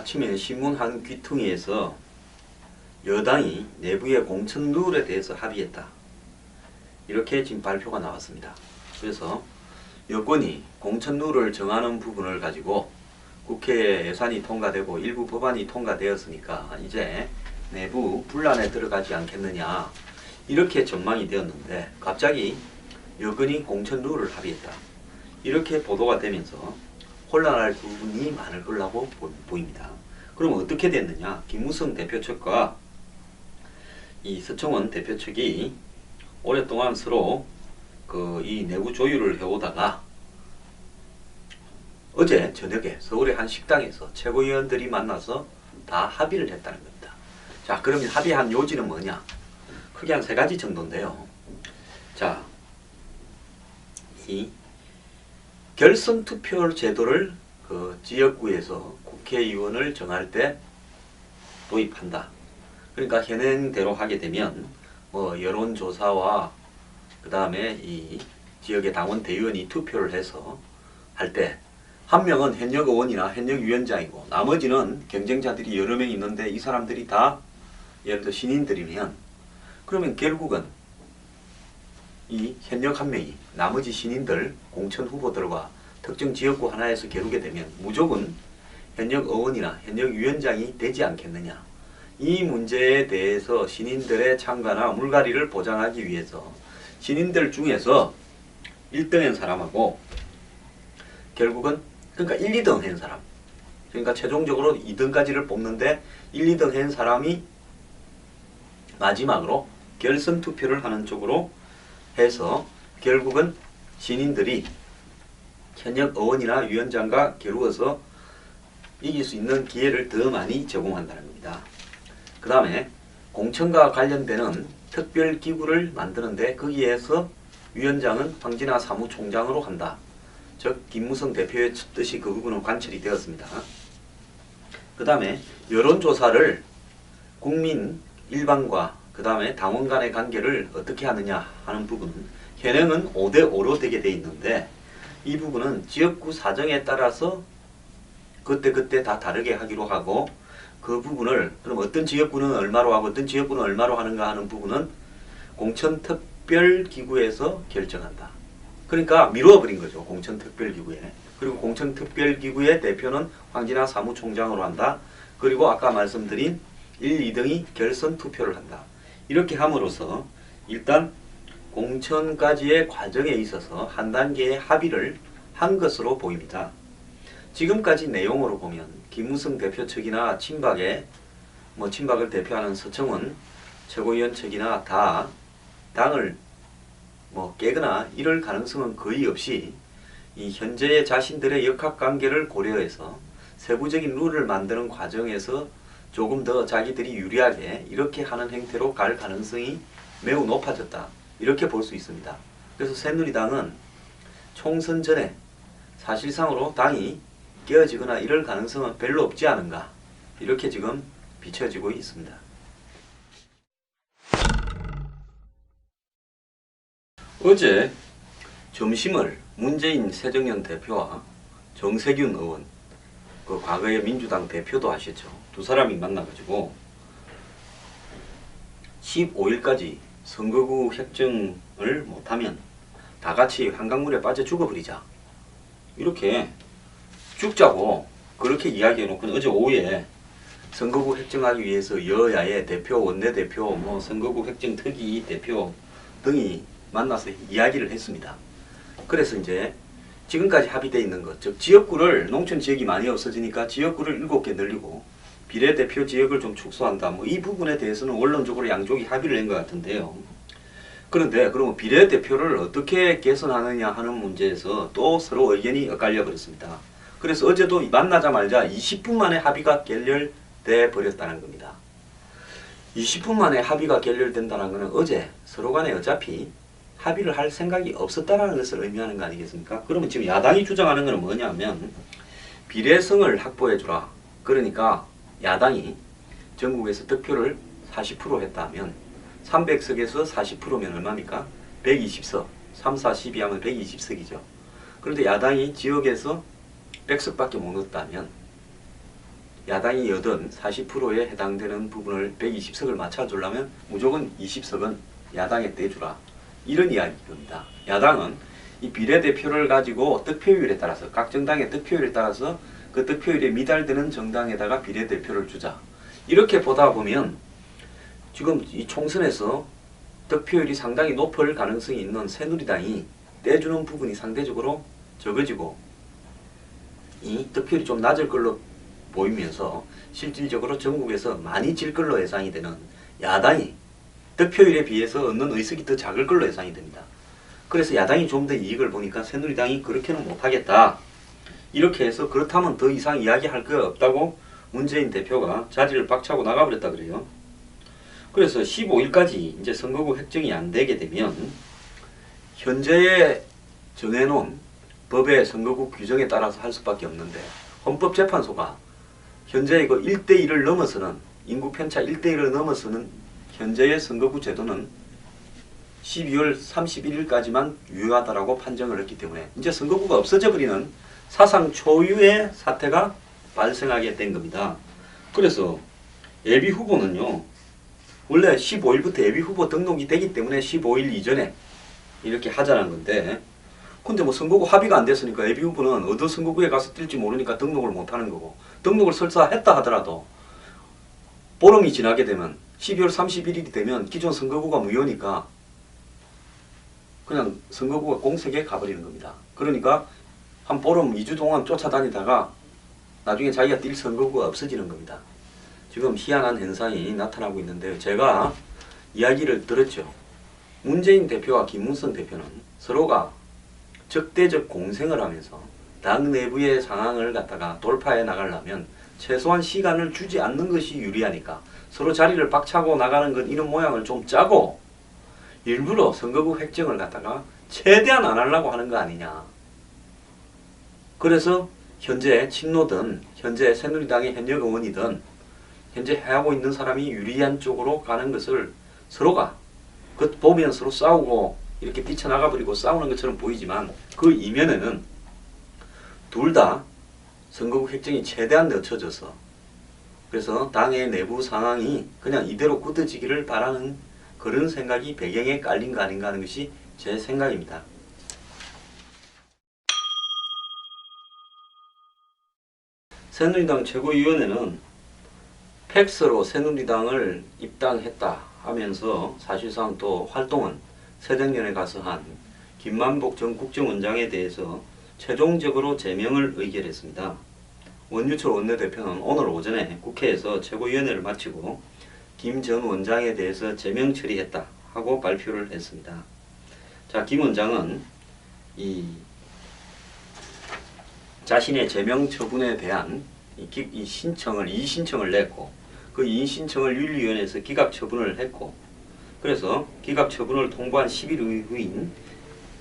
아침에 신문 한 귀퉁이에서 여당이 내부의 공천 룰에 대해서 합의했다. 이렇게 지금 발표가 나왔습니다. 그래서 여권이 공천 룰을 정하는 부분을 가지고 국회에 예산이 통과되고 일부 법안이 통과되었으니까 이제 내부 분란에 들어가지 않겠느냐, 이렇게 전망이 되었는데 갑자기 여권이 공천 룰을 합의했다. 이렇게 보도가 되면서 혼란할 부분이 많을 거라고 보입니다. 그럼 어떻게 됐느냐? 김무성 대표 측과 이 서청원 대표 측이 오랫동안 서로 이 내부 조율을 해오다가 어제 저녁에 서울의 한 식당에서 최고위원들이 만나서 다 합의를 했다는 겁니다. 자, 그러면 합의한 요지는 뭐냐? 크게 한 3가지 정도인데요. 자, 이 결선 투표 제도를 지역구에서 국회의원을 정할 때 도입한다. 그러니까 현행대로 하게 되면 여론조사와 그 다음에 이 지역의 당원 대의원이 투표를 해서 할 때 한 명은 현역 의원이나 현역 위원장이고 나머지는 경쟁자들이 여러 명 있는데 이 사람들이 다 예를 들어 신인들이면 그러면 결국은 이 현역 한 명이 나머지 신인들 공천 후보들과 특정 지역구 하나에서 겨루게 되면 무조건 현역 의원이나 현역 위원장이 되지 않겠느냐. 이 문제에 대해서 신인들의 참가나 물갈이를 보장하기 위해서 신인들 중에서 1등한 사람하고 결국은 그러니까 1, 2등 한 사람, 그러니까 최종적으로 2등까지를 뽑는데 1, 2등 한 사람이 마지막으로 결선 투표를 하는 쪽으로 해서 결국은 신인들이 현역 의원이나 위원장과 겨루어서 이길 수 있는 기회를 더 많이 제공한다는 겁니다. 그 다음에 공천과 관련되는 특별기구를 만드는데 거기에서 위원장은 황진화 사무총장으로 한다. 즉 김무성 대표의 뜻이 그 부분은 관철이 되었습니다. 그 다음에 여론조사를 국민 일반과 그 다음에 당원 간의 관계를 어떻게 하느냐 하는 부분은 현행은 5대5로 되게 돼 있는데 이 부분은 지역구 사정에 따라서 그때 다 다르게 하기로 하고 그 부분을 그럼 어떤 지역구는 얼마로 하고 어떤 지역구는 얼마로 하는가 하는 부분은 공천특별기구에서 결정한다. 그러니까 미루어 버린 거죠. 공천특별기구에. 그리고 공천특별기구의 대표는 황진화 사무총장으로 한다. 그리고 아까 말씀드린 1, 2등이 결선 투표를 한다. 이렇게 함으로써 일단 공천까지의 과정에 있어서 한 단계의 합의를 한 것으로 보입니다. 지금까지 내용으로 보면 김무성 대표 측이나 친박을 대표하는 서청원 최고위원 측이나 다 당을 깨거나 이럴 가능성은 거의 없이 이 현재의 자신들의 역학관계를 고려해서 세부적인 룰을 만드는 과정에서 조금 더 자기들이 유리하게 이렇게 하는 행태로 갈 가능성이 매우 높아졌다. 이렇게 볼 수 있습니다. 그래서 새누리당은 총선 전에 사실상으로 당이 깨어지거나 이럴 가능성은 별로 없지 않은가, 이렇게 지금 비춰지고 있습니다. 어제 점심을 문재인 새정연 대표와 정세균 의원, 그 과거의 민주당 대표도 하셨죠. 두 사람이 만나가지고 15일까지 선거구 획정을 못하면 다 같이 한강물에 빠져 죽어버리자. 이렇게 죽자고 그렇게 이야기해놓고 어제 오후에 선거구 획정하기 위해서 여야의 대표, 원내대표, 선거구 획정 특위 대표 등이 만나서 이야기를 했습니다. 그래서 이제 지금까지 합의되어 있는 것, 즉 지역구를, 농촌 지역이 많이 없어지니까 지역구를 7개 늘리고 비례대표 지역을 좀 축소한다. 이 부분에 대해서는 원론적으로 양쪽이 합의를 한 것 같은데요. 그런데 그러면 비례대표를 어떻게 개선하느냐 하는 문제에서 또 서로 의견이 엇갈려 버렸습니다. 그래서 어제도 만나자마자 20분 만에 합의가 결렬돼 버렸다는 겁니다. 20분 만에 합의가 결렬된다는 것은 어제 서로 간에 어차피 합의를 할 생각이 없었다는 것을 의미하는 거 아니겠습니까? 그러면 지금 야당이 주장하는 것은 뭐냐면 비례성을 확보해 주라. 그러니까 야당이 전국에서 득표를 40% 했다면 300석에서 40%면 얼마입니까? 120석. 3, 4, 12 하면 120석이죠. 그런데 야당이 지역에서 100석밖에 못 얻었다면 야당이 얻은 40%에 해당되는 부분을 120석을 맞춰주려면 무조건 20석은 야당에 떼주라. 이런 이야기입니다. 야당은 이 비례대표를 가지고 득표율에 따라서 각 정당의 득표율에 따라서 그 득표율에 미달되는 정당에다가 비례대표를 주자. 이렇게 보다 보면 지금 이 총선에서 득표율이 상당히 높을 가능성이 있는 새누리당이 떼주는 부분이 상대적으로 적어지고 이 득표율이 좀 낮을 걸로 보이면서 실질적으로 전국에서 많이 질 걸로 예상이 되는 야당이 득표율에 비해서 얻는 의석이 더 작을 걸로 예상이 됩니다. 그래서 야당이 좀 더 이익을 보니까 새누리당이 그렇게는 못하겠다. 이렇게 해서 그렇다면 더 이상 이야기할 거 없다고 문재인 대표가 자리를 빡차고 나가버렸다 그래요. 그래서 15일까지 이제 선거구 획정이 안 되게 되면 현재의 정해놓은 법의 선거구 규정에 따라서 할 수밖에 없는데 헌법재판소가 현재의 그 1대1을 넘어서는 인구 편차 1대1을 넘어서는 현재의 선거구 제도는 12월 31일까지만 유효하다라고 판정을 했기 때문에 이제 선거구가 없어져 버리는 사상 초유의 사태가 발생하게 된 겁니다. 그래서 예비후보는요. 원래 15일부터 예비후보 등록이 되기 때문에 15일 이전에 이렇게 하자는 건데 근데 뭐 선거구 합의가 안 됐으니까 예비후보는 어느 선거구에 가서 뛸지 모르니까 등록을 못하는 거고 등록을 설사 했다 하더라도 보름이 지나게 되면 12월 31일이 되면 기존 선거구가 무효니까 그냥 선거구가 공석에 가버리는 겁니다. 그러니까 한 보름 2주 동안 쫓아다니다가 나중에 자기가 뛸 선거구가 없어지는 겁니다. 지금 희한한 현상이 나타나고 있는데요. 제가 이야기를 들었죠. 문재인 대표와 김문성 대표는 서로가 적대적 공생을 하면서 당 내부의 상황을 갖다가 돌파해 나가려면 최소한 시간을 주지 않는 것이 유리하니까 서로 자리를 박차고 나가는 건 이런 모양을 좀 짜고 일부러 선거구 획정을 갖다가 최대한 안 하려고 하는 거 아니냐. 그래서 현재 친노든 현재 새누리당의 현역 의원이든 현재 해하고 있는 사람이 유리한 쪽으로 가는 것을 서로가 그 보면 서로 싸우고 이렇게 뛰쳐나가 버리고 싸우는 것처럼 보이지만 그 이면에는 둘 다 선거구 획정이 최대한 늦춰져서 그래서 당의 내부 상황이 그냥 이대로 굳어지기를 바라는 그런 생각이 배경에 깔린 거 아닌가 하는 것이 제 생각입니다. 새누리당 최고위원회는 팩스로 새누리당을 입당했다 하면서 사실상 또 활동은 새정년에 가서 한 김만복 전 국정원장에 대해서 최종적으로 제명을 의결했습니다. 원유철 원내대표는 오늘 오전에 국회에서 최고위원회를 마치고 김 전 원장에 대해서 제명 처리했다 하고 발표를 했습니다. 자, 김 원장은 이 자신의 제명 처분에 대한 이의신청을 냈고 그 이의신청을 윤리위원회에서 기각 처분을 했고 그래서 기각 처분을 통보한 10일 후인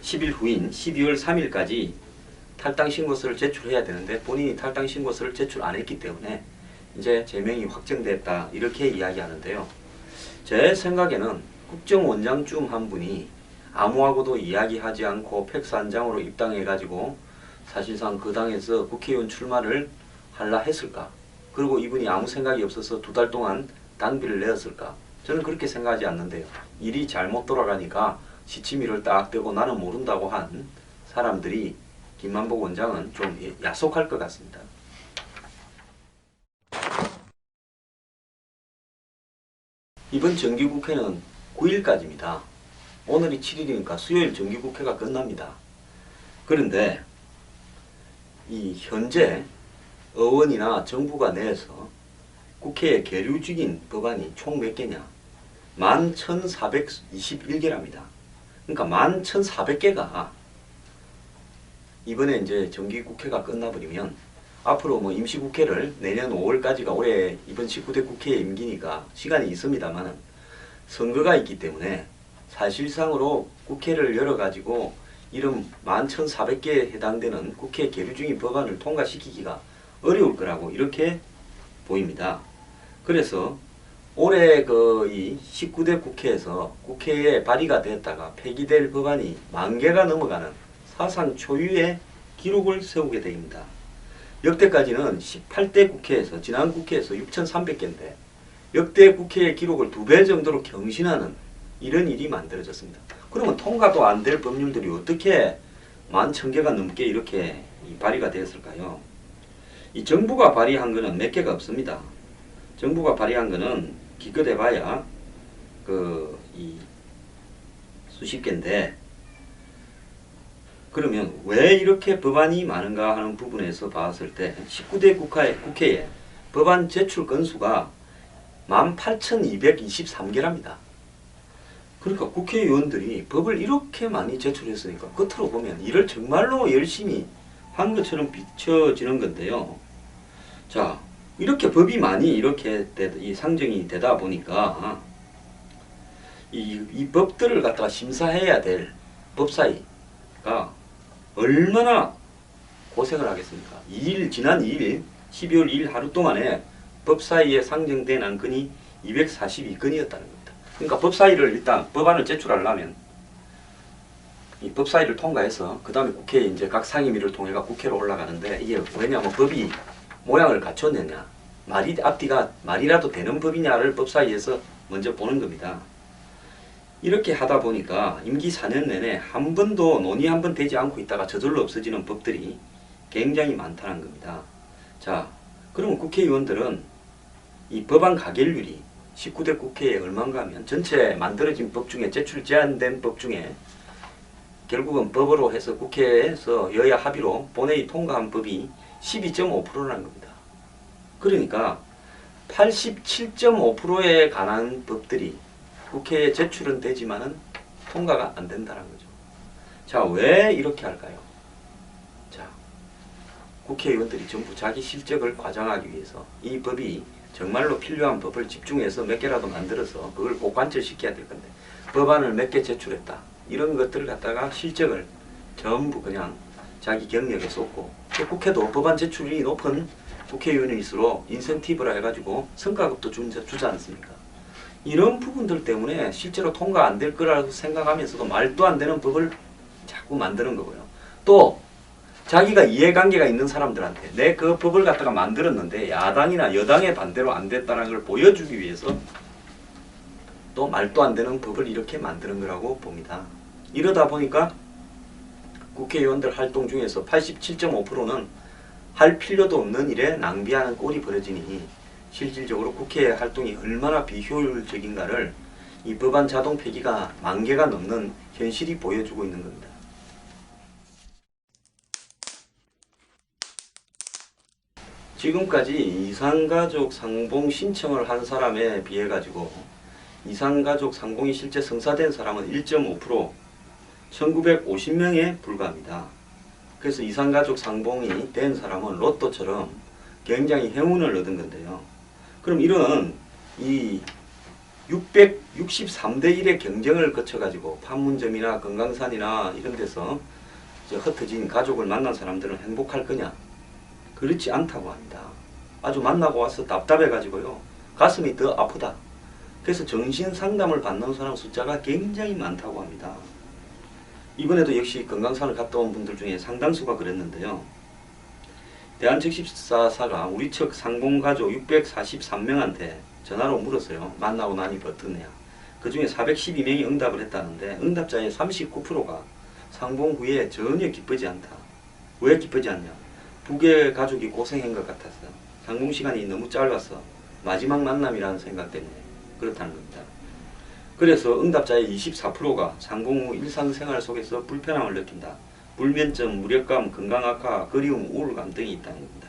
12월 3일까지 탈당 신고서를 제출해야 되는데 본인이 탈당 신고서를 제출 안 했기 때문에 이제 제명이 확정됐다 이렇게 이야기하는데요. 제 생각에는 국정원장 중 한 분이 아무하고도 이야기하지 않고 팩스 한 장으로 입당해가지고 사실상 그 당에서 국회의원 출마를 하려 했을까? 그리고 이분이 아무 생각이 없어서 2달 동안 당비를 내었을까? 저는 그렇게 생각하지 않는데요. 일이 잘못 돌아가니까 시치미를 딱 대고 나는 모른다고 한 사람들이 김만복 원장은 좀 야속할 것 같습니다. 이번 정기국회는 9일까지입니다. 오늘이 7일이니까 수요일 정기국회가 끝납니다. 그런데 이 현재 의원이나 정부가 내에서 국회에 계류 중인 법안이 총 몇 개냐? 11,421개랍니다. 그러니까 11,400개가 이번에 이제 정기국회가 끝나버리면 앞으로 뭐 임시국회를 내년 5월까지가 올해 이번 19대 국회의 임기니까 시간이 있습니다만 선거가 있기 때문에 사실상으로 국회를 열어가지고 이런 11,400개에 해당되는 국회 계류 중인 법안을 통과시키기가 어려울 거라고 이렇게 보입니다. 그래서 올해 이 19대 국회에서 국회에 발의가 됐다가 폐기될 법안이 10,000개가 넘어가는 사상 초유의 기록을 세우게 됩니다. 역대까지는 18대 국회에서 지난 국회에서 6,300개인데 역대 국회의 기록을 2배 정도로 경신하는 이런 일이 만들어졌습니다. 그러면 통과도 안 될 법률들이 어떻게 11,000개가 넘게 이렇게 발의가 되었을까요? 이 정부가 발의한 거는 몇 개가 없습니다. 정부가 발의한 거는 기껏 해봐야 이 수십 개인데, 그러면 왜 이렇게 법안이 많은가 하는 부분에서 봤을 때 19대 국회에 법안 제출 건수가 18,223개랍니다. 그러니까 국회의원들이 법을 이렇게 많이 제출했으니까 겉으로 보면 일을 정말로 열심히 한 것처럼 비춰지는 건데요. 자, 이렇게 법이 많이 이렇게 상정이 되다 보니까 이 법들을 갖다가 심사해야 될 법사위가 얼마나 고생을 하겠습니까? 지난 2일 12월 2일 하루 동안에 법사위에 상정된 안건이 242건이었다는 겁니다. 그러니까 법사위를 일단 법안을 제출하려면 이 법사위를 통과해서 그 다음에 국회에 이제 각 상임위를 통해 국회로 올라가는데, 이게 왜냐하면 법이 모양을 갖췄느냐, 앞뒤가 말이라도 되는 법이냐를 법사위에서 먼저 보는 겁니다. 이렇게 하다 보니까 임기 4년 내내 한 번도 논의 한 번 되지 않고 있다가 저절로 없어지는 법들이 굉장히 많다는 겁니다. 자, 그러면 국회의원들은 이 법안 가결률이 19대 국회에 얼마인가 하면 전체 만들어진 법 중에 제출 제한된 법 중에 결국은 법으로 해서 국회에서 여야 합의로 본회의 통과한 법이 12.5%라는 겁니다. 그러니까 87.5%에 관한 법들이 국회에 제출은 되지만은 통과가 안 된다는 거죠. 자, 왜 이렇게 할까요? 자, 국회의원들이 전부 자기 실적을 과장하기 위해서 이 법이 정말로 필요한 법을 집중해서 몇 개라도 만들어서 그걸 꼭 관철시켜야 될 건데, 법안을 몇 개 제출했다, 이런 것들을 갖다가 실적을 전부 그냥 자기 경력에 쏟고, 또 국회도 법안 제출이 높은 국회의원일수록 인센티브라 해가지고 성과급도 주지 않습니까? 이런 부분들 때문에 실제로 통과 안 될 거라고 생각하면서도 말도 안 되는 법을 자꾸 만드는 거고요. 또 자기가 이해관계가 있는 사람들한테 내 그 법을 갖다가 만들었는데 야당이나 여당의 반대로 안 됐다는 걸 보여주기 위해서 또 말도 안 되는 법을 이렇게 만드는 거라고 봅니다. 이러다 보니까 국회의원들 활동 중에서 87.5%는 할 필요도 없는 일에 낭비하는 꼴이 벌어지니 실질적으로 국회 활동이 얼마나 비효율적인가를 이 법안 자동 폐기가 10,000개가 넘는 현실이 보여주고 있는 겁니다. 지금까지 이산가족 상봉 신청을 한 사람에 비해 가지고 이산가족 상봉이 실제 성사된 사람은 1.5%, 1950명에 불과합니다. 그래서 이산가족 상봉이 된 사람은 로또처럼 굉장히 행운을 얻은 건데요. 그럼 이런 이 663대 1의 경쟁을 거쳐가지고 판문점이나 금강산이나 이런 데서 흩어진 가족을 만난 사람들은 행복할 거냐? 그렇지 않다고 합니다. 아주 만나고 와서 답답해가지고요, 가슴이 더 아프다. 그래서 정신 상담을 받는 사람 숫자가 굉장히 많다고 합니다. 이번에도 역시 금강산을 갔다 온 분들 중에 상당수가 그랬는데요. 대한적십사사가 우리 측 상봉가족 643명한테 전화로 물었어요. 만나고 나니 어떠냐. 그 중에 412명이 응답을 했다는데 응답자의 39%가 상봉 후에 전혀 기쁘지 않다. 왜 기쁘지 않냐? 부계 가족이 고생한 것 같았어. 상봉 시간이 너무 짧았어. 마지막 만남이라는 생각 때문에 그렇다는 겁니다. 그래서 응답자의 24%가 상봉 후 일상생활 속에서 불편함을 느낀다. 불면증, 무력감, 건강악화, 그리움, 우울감 등이 있다는 겁니다.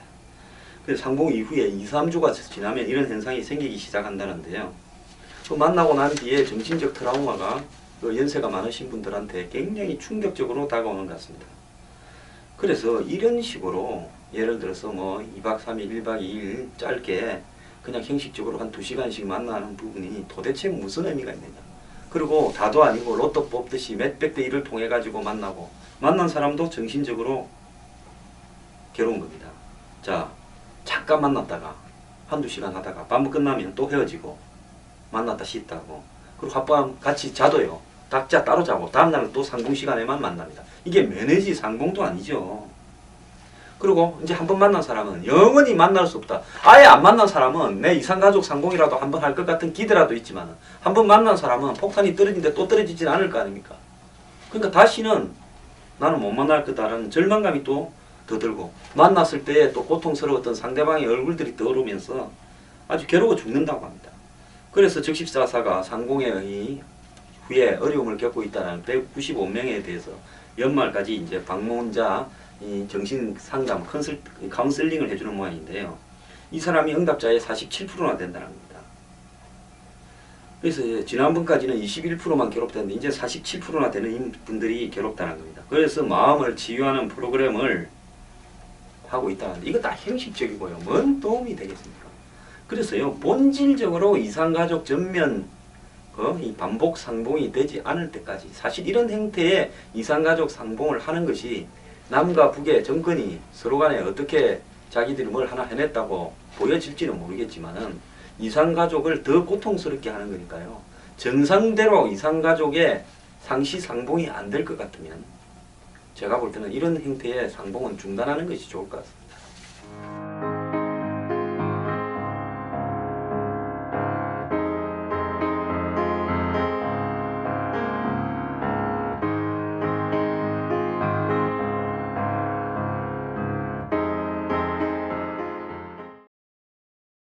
그래서 상봉 이후에 2~3주가 지나면 이런 현상이 생기기 시작한다는데요. 또 만나고 난 뒤에 정신적 트라우마가 연세가 많으신 분들한테 굉장히 충격적으로 다가오는 것 같습니다. 그래서 이런 식으로 예를 들어서 뭐 2박 3일, 1박 2일 짧게 그냥 형식적으로 한 2시간씩 만나는 부분이 도대체 무슨 의미가 있느냐. 그리고 다도 아니고 로또 뽑듯이 몇백 대 1을 통해 가지고 만난 사람도 정신적으로 괴로운 겁니다. 자, 잠깐 만났다가 한두 시간 하다가 밤 끝나면 또 헤어지고 만났다 씻다고, 그리고 하룻밤 같이 자도요. 각자 따로 자고 다음날은 또 상봉 시간에만 만납니다. 이게 면회지 상봉도 아니죠. 그리고 이제 한 번 만난 사람은 영원히 만날 수 없다. 아예 안 만난 사람은 내 이산가족 상봉이라도 한 번 할 것 같은 기대라도 있지만 한 번 만난 사람은 폭탄이 떨어진데 또 떨어지진 않을 거 아닙니까? 그러니까 다시는 나는 못 만날 거다라는 절망감이 또 더 들고 만났을 때 또 고통스러웠던 상대방의 얼굴들이 떠오르면서 아주 괴로워 죽는다고 합니다. 그래서 적십사사가 상봉에 의해 후에 어려움을 겪고 있다는 195명에 대해서 연말까지 이제 방문자 정신 상담 카운슬링을 해주는 모양인데요. 이 사람이 응답자의 47%나 된다는 겁니다. 그래서 지난번까지는 21%만 괴롭다는데 이제 47%나 되는 분들이 괴롭다는 겁니다. 그래서 마음을 치유하는 프로그램을 하고 있다는데 이거 다 형식적이고요. 뭔 도움이 되겠습니까? 그래서요, 본질적으로 이산가족 전면 이 반복 상봉이 되지 않을 때까지 사실 이런 형태의 이산가족 상봉을 하는 것이 남과 북의 정권이 서로 간에 어떻게 자기들이 뭘 하나 해냈다고 보여질지는 모르겠지만은 이산가족을 더 고통스럽게 하는 거니까요. 정상대로 이산가족의 상시 상봉이 안 될 것 같으면 제가 볼 때는 이런 형태의 상봉은 중단하는 것이 좋을 것 같습니다.